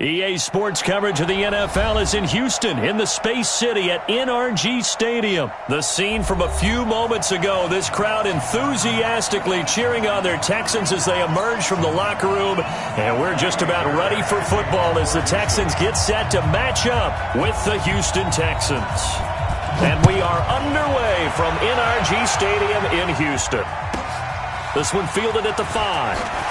EA Sports coverage of the NFL is in Houston, in the Space City at NRG Stadium. The scene from a few moments ago, this crowd enthusiastically cheering on their Texans as they emerge from the locker room. And we're just about ready for football as the Texans get set to match up with the Houston Texans. And we are underway from NRG Stadium in Houston. This one fielded at the 5.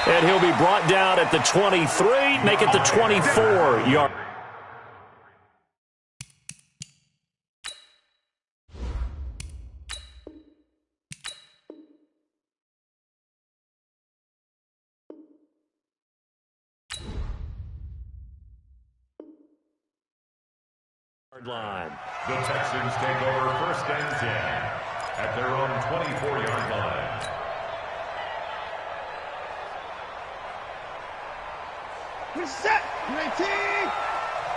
And he'll be brought down at the 23, make it the 24-yard. Line. The Texans take over 1st and 10 at their own 24-yard line. Set, 19.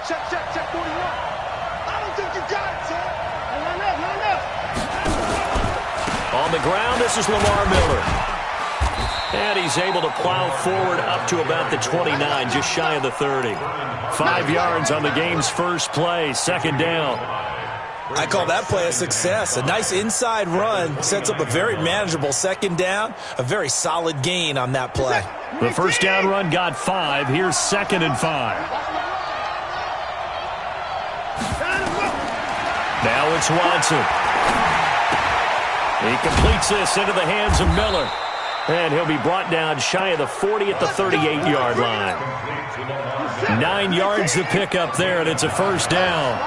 Check, 41. I don't think you got it, sir. Line up. On the ground, this is Lamar Miller. And he's able to plow forward up to about the 29, just shy of the 30. 5 yards on the game's first play, 2nd down. I call that play a success. A nice inside run sets up a very manageable 2nd down, a very solid gain on that play. The 1st down run got 5. Here's 2nd and 5. Now it's Watson. He completes this into the hands of Miller. And he'll be brought down shy of the 40 at the 38-yard line. 9 yards to pick up there, and it's a 1st down.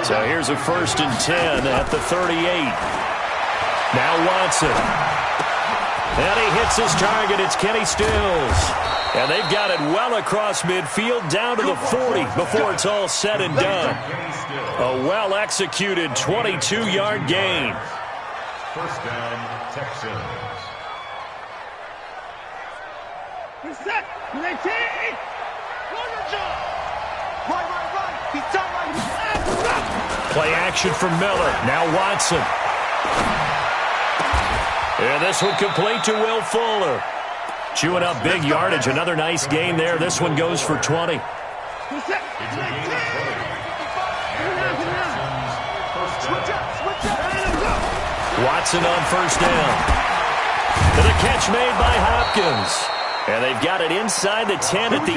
So here's a 1st and 10 at the 38. Now Watson. And he hits his target. It's Kenny Stills. And they've got it well across midfield down to the 40 before it's all said and done. A well-executed 22-yard gain. 1st down, Texans. Set, 19. Right. He's done right. Play action from Miller. Now Watson. And this one complete to Will Fuller. Chewing up big yardage. Another nice gain there. This one goes for 20. Watson on 1st down. And a catch made by Hopkins. And they've got it inside the 10 at the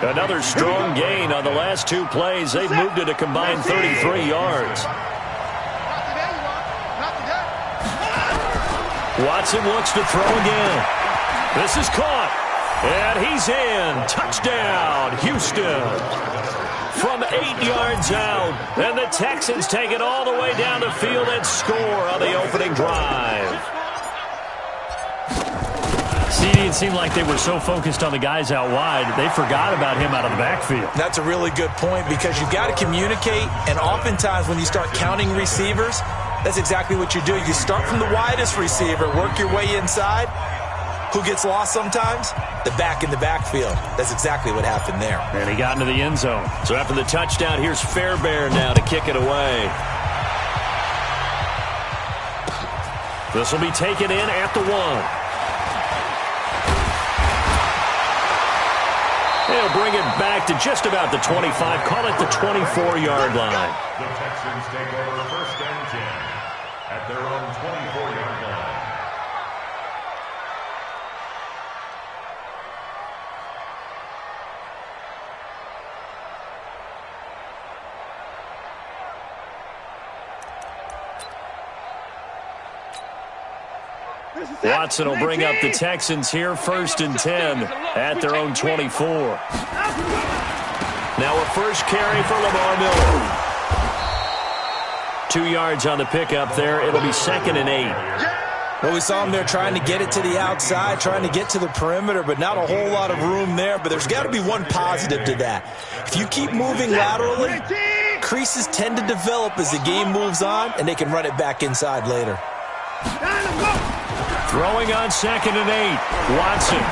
8. Another strong gain on the last 2 plays. They've moved it a combined 33 yards. Watson looks to throw again. This is caught. And he's in. Touchdown, Houston. From 8 yards out. And the Texans take it all the way down the field and score on the opening drive. It seemed like they were so focused on the guys out wide, they forgot about him out of the backfield. That's a really good point because you've got to communicate, and oftentimes when you start counting receivers, that's exactly what you do. You start from the widest receiver, work your way inside. Who gets lost sometimes? The back in the backfield. That's exactly what happened there. And he got into the end zone. So after the touchdown, here's Fairbairn now to kick it away. This will be taken in at the 1. They'll bring it back to just about the 25. Call it the 24-yard line. The Texans take over 1st and 10 at their own 24-yard line. Watson will bring up the Texans here, 1st and 10 at their own 24. Now a first carry for Lamar Miller. 2 yards on the pickup there. It'll be 2nd and 8. Well, we saw him there trying to get it to the outside, trying to get to the perimeter, but not a whole lot of room there. But there's got to be one positive to that. If you keep moving laterally, creases tend to develop as the game moves on, and they can run it back inside later. Throwing on 2nd and 8. Watson.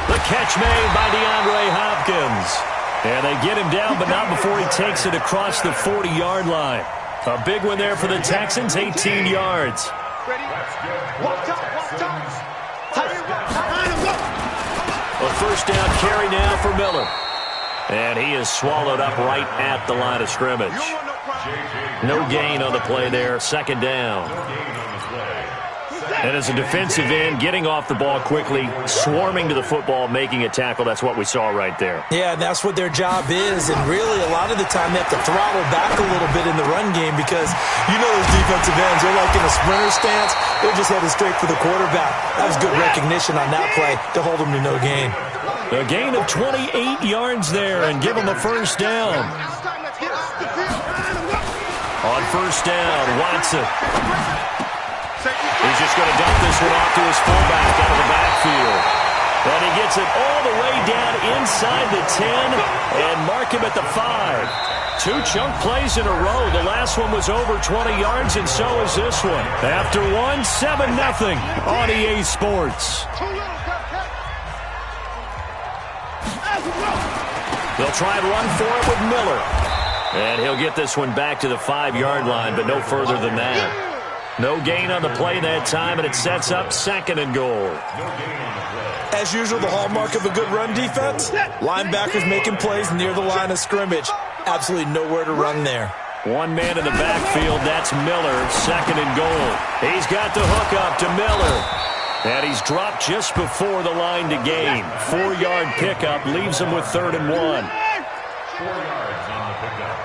The catch made by DeAndre Hopkins. And they get him down, but not before he takes it across the 40-yard line. A big one there for the Texans, 18 yards. Ready? Walk top. A first down carry now for Miller. And he is swallowed up right at the line of scrimmage. No gain on the play there. Second down. And as a defensive end, getting off the ball quickly, swarming to the football, making a tackle, that's what we saw right there. Yeah, and that's what their job is. And really, a lot of the time, they have to throttle back a little bit in the run game because you know those defensive ends, they're like in a sprinter stance. They're just headed straight for the quarterback. That was good recognition on that play to hold them to no gain. A gain of 28 yards there and give them a first down. On first down, Watson. He's just going to dump this one off to his fullback out of the backfield. And he gets it all the way down inside the 10 and mark him at the 5. 2 chunk plays in a row. The last one was over 20 yards, and so is this one. After one, 7-0 on EA Sports. They'll try and run for it with Miller. And he'll get this one back to the 5-yard line, but no further than that. No gain on the play that time, and it sets up 2nd and goal. As usual, the hallmark of a good run defense, linebackers making plays near the line of scrimmage. Absolutely nowhere to run there. One man in the backfield, that's Miller, 2nd and goal. He's got the hook up to Miller. And he's dropped just before the line to gain. 4-yard pickup leaves him with 3rd and 1. 4 yards on the pickup.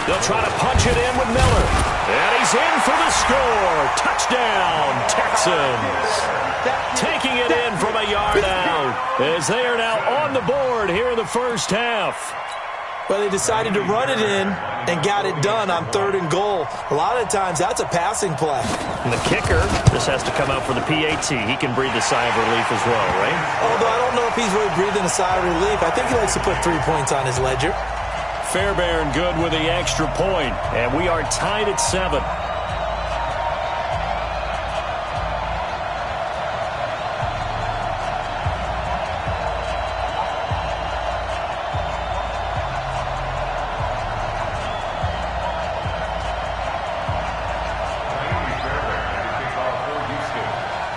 They'll try to punch it in with Miller. And he's in for the score. Touchdown, Texans. Taking it in from a yard out as they are now on the board here in the first half. Well, they decided to run it in and got it done on 3rd and goal. A lot of times, that's a passing play. And the kicker, this has to come out for the PAT. He can breathe a sigh of relief as well, right? Although I don't know if he's really breathing a sigh of relief. I think he likes to put 3 points on his ledger. Fairbairn good with the extra point, and we are tied at 7.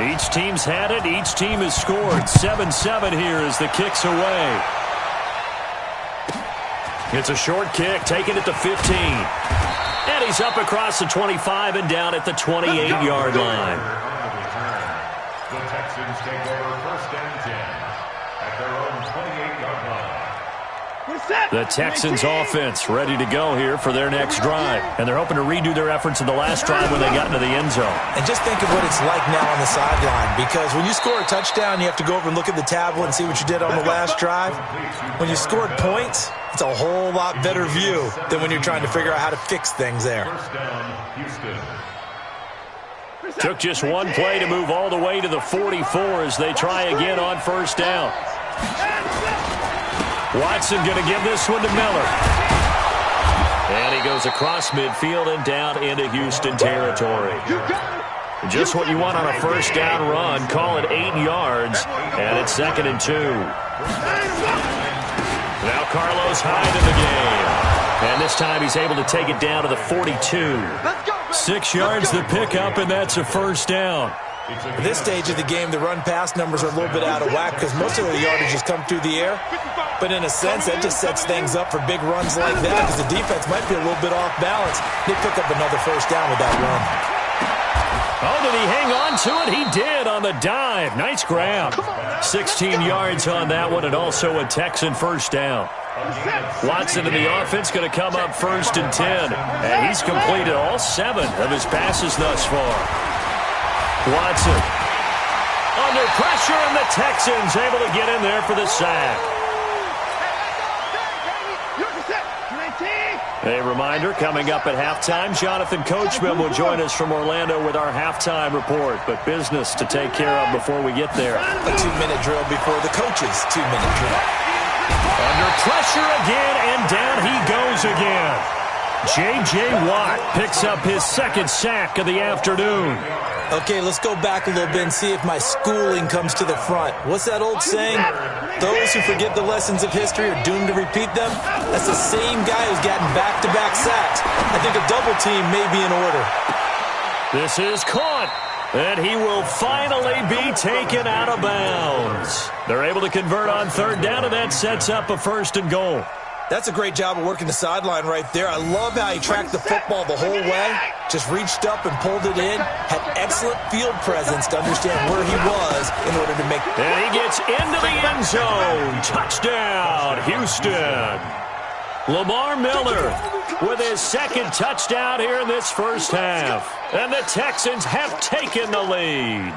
Each team's had it. Each team has scored. 7-7 here as the kick's away. It's a short kick, taking it to 15. And he's up across the 25 and down at the 28-yard line. The Texans take over 1st and 10 at their own 28-yard line. The Texans offense ready to go here for their next drive. And they're hoping to redo their efforts in the last drive when they got into the end zone. And just think of what it's like now on the sideline, because when you score a touchdown, you have to go over and look at the tablet and see what you did on the last drive. When you scored points, it's a whole lot better view than when you're trying to figure out how to fix things there. First down, Houston. Took just one play to move all the way to the 44 as they try again on first down. Watson going to give this one to Miller. And he goes across midfield and down into Houston territory. Just what you want on a first down run. Call it 8 yards, and it's 2nd and 2. Now Carlos Hyde in the game. And this time he's able to take it down to the 42. 6 yards the pickup, and that's a first down. At this stage of the game, the run-pass numbers are a little bit out of whack because most of the yardage has come through the air. But in a sense, that just sets things up for big runs like that because the defense might be a little bit off balance. They pick up another first down with that run. Oh, did he hang on to it? He did on the dive. Nice grab. 16 yards on that one, and also a Texan first down. Watson in the offense going to come up 1st and 10. And he's completed all 7 of his passes thus far. Watson under pressure, and the Texans able to get in there for the sack. A reminder, coming up at halftime, Jonathan Coachman will join us from Orlando with our halftime report, but business to take care of before we get there. A 2-minute drill before the coach's 2-minute drill. Under pressure again, and down he goes again. J.J. Watt picks up his 2nd sack of the afternoon. Okay, let's go back a little bit and see if my schooling comes to the front. What's that old saying? Those who forget the lessons of history are doomed to repeat them. That's the same guy who's gotten back-to-back sacks. I think a double team may be in order. This is caught. And he will finally be taken out of bounds. They're able to convert on third down, and that sets up a 1st and goal. That's a great job of working the sideline right there. I love how he tracked the football the whole way. Just reached up and pulled it in. Had excellent field presence to understand where he was in order to make... And he gets into the end zone. Touchdown, Houston. Lamar Miller with his 2nd touchdown here in this first half. And the Texans have taken the lead.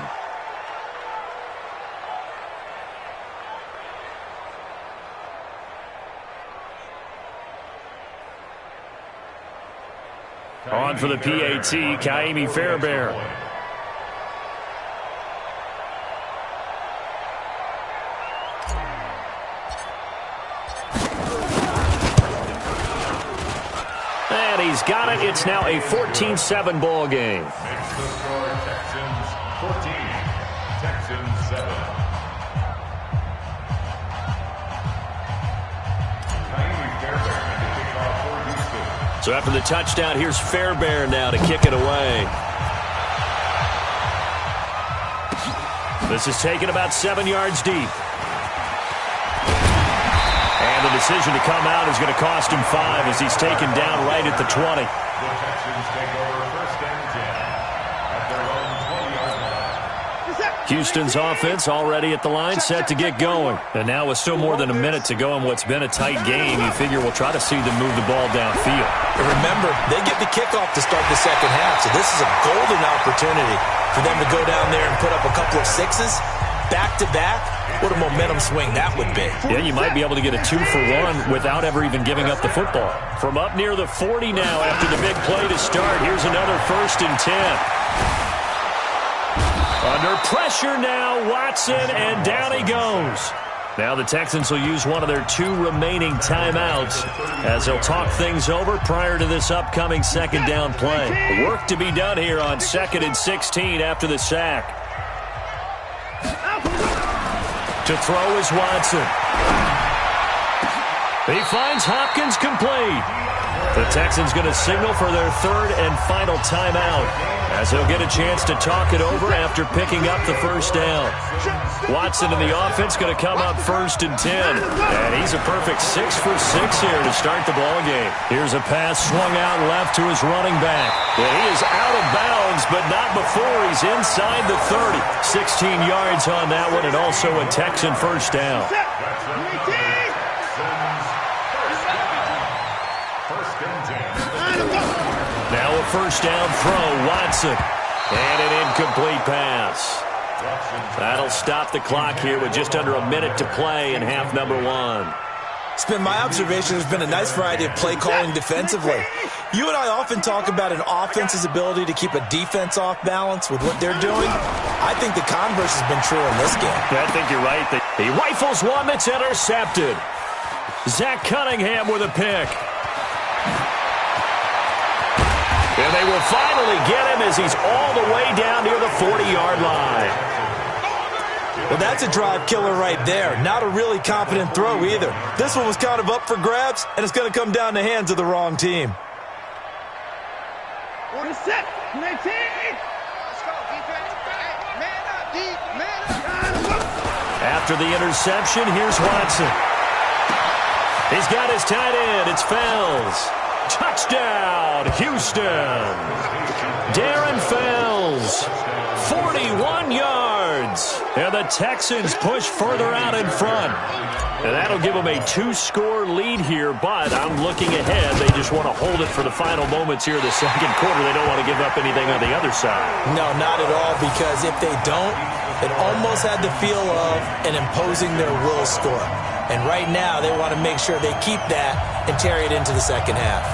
On for the PAT, Kaimi Fairbairn. And he's got it. It's now a 14-7 ball game. Makes the score Texans 14, Texans 7. Kaimi Fairbairn to kick off for Houston. So after the touchdown, here's Fairbairn now to kick it away. This is taken about 7 yards deep. And the decision to come out is going to cost him 5 as he's taken down right at the 20. The Texans take over 1st and 10 at their own 20-yard line. Houston's offense already at the line, set to get going. And now with still more than a minute to go in what's been a tight game, you figure we'll try to see them move the ball downfield. And remember, they get the kickoff to start the second half, so this is a golden opportunity for them to go down there and put up a couple of 6s back-to-back. What a momentum swing that would be. Yeah, you might be able to get a 2-for-1 without ever even giving up the football. From up near the 40 now after the big play to start, here's another 1st and 10. Under pressure now, Watson, and down he goes. Now the Texans will use one of their 2 remaining timeouts as they'll talk things over prior to this upcoming 2nd down play. Work to be done here on 2nd and 16 after the sack. To throw is Watson. He finds Hopkins complete. The Texans going to signal for their 3rd and final timeout as he'll get a chance to talk it over after picking up the 1st down. Watson in the offense going to come up 1st and 10. And he's a perfect 6 for 6 here to start the ball game. Here's a pass swung out left to his running back. And he is out of bounds, but not before he's inside the 30. 16 yards on that one, and also a Texan 1st down. Now a 1st down throw, Watson. And an incomplete pass. That'll stop the clock here with just under a minute to play in half number 1. It's been my observation there's been a nice variety of play calling defensively. You and I often talk about an offense's ability to keep a defense off balance with what they're doing. I think the converse has been true in this game. I think you're right. He rifles one that's intercepted. Zach Cunningham with a pick. And they will finally get him as he's all the way down near the 40-yard line. Well, that's a drive killer right there. Not a really confident throw either. This one was kind of up for grabs, and it's going to come down the hands of the wrong team. Order set. 19. Let's go, defense. Man up, deep. Man up. After the interception, here's Watson. He's got his tight end. It's Fells. Touchdown, Houston. Darren Fells, 41 yards. And the Texans push further out in front. And that'll give them a 2-score lead here, but I'm looking ahead. They just want to hold it for the final moments here of the 2nd quarter. They don't want to give up anything on the other side. No, not at all, because if they don't, it almost had the feel of an imposing their will score. And right now, they want to make sure they keep that and carry it into the 2nd half.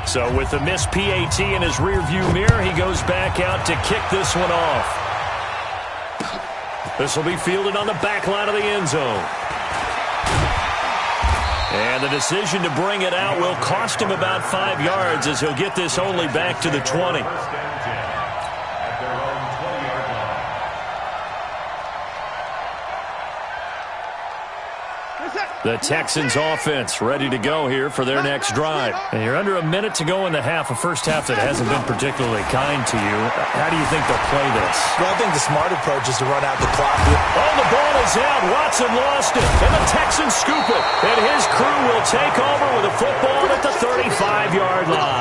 So with the missed PAT in his rearview mirror, he goes back out to kick this one off. This will be fielded on the back line of the end zone. And the decision to bring it out will cost him about 5 yards as he'll get this only back to the 20. The Texans offense ready to go here for their next drive. And you're under a minute to go in the half, a first half that hasn't been particularly kind to you. How do you think they'll play this? Well, I think the smart approach is to run out the clock. Oh, the ball is out. Watson lost it. And the Texans scoop it. And his crew will take over with a football at the 35-yard line.